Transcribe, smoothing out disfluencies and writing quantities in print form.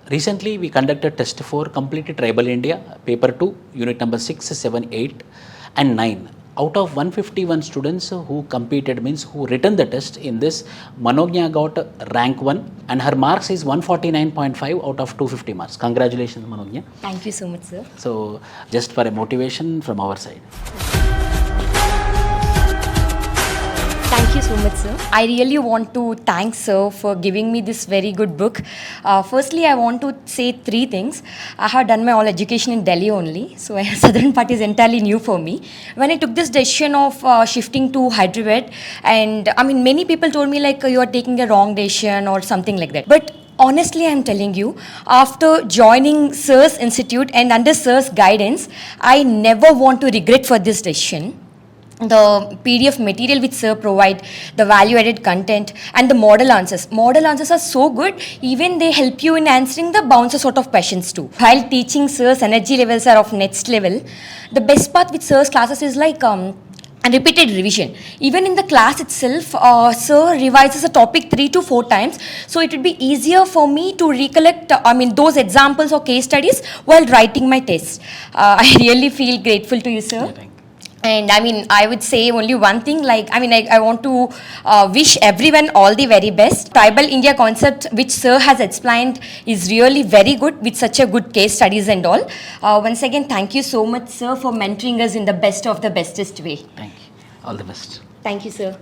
recently we conducted test 4, completed Tribal India, paper 2, unit number 6, 7, 8 and 9. Out of 151 students who competed, means who written the test in this, Manognya got rank 1 and her marks is 149.5 out of 250 marks. Congratulations, Manognya. Thank you so much, sir. So just for a motivation from our side. Thank you so much, sir. I really want to thank sir for giving me this very good book. Firstly, I want to say 3 things. I have done my all education in Delhi only, so southern part is entirely new for me. When I took this decision of shifting to Hyderabad, and I mean many people told me like you are taking a wrong decision or something like that. But honestly, I'm telling you, after joining Sir's Institute and under Sir's guidance, I never want to regret for this decision. The PDF material which Sir provide, the value-added content and the model answers. Model answers are so good, even they help you in answering the bouncer sort of questions too. While teaching, Sir's energy levels are of next level. The best part with Sir's classes is like and repeated revision. Even in the class itself, Sir revises a topic 3 to 4 times, so it would be easier for me to recollect those examples or case studies while writing my test. I really feel grateful to you, Sir. Yeah, and I would say only one thing, like, I want to wish everyone all the very best. Tribal India concept, which Sir has explained, is really very good with such a good case studies and all. Once again, thank you so much, Sir, for mentoring us in the best of the bestest way. Thank you. All the best. Thank you, Sir.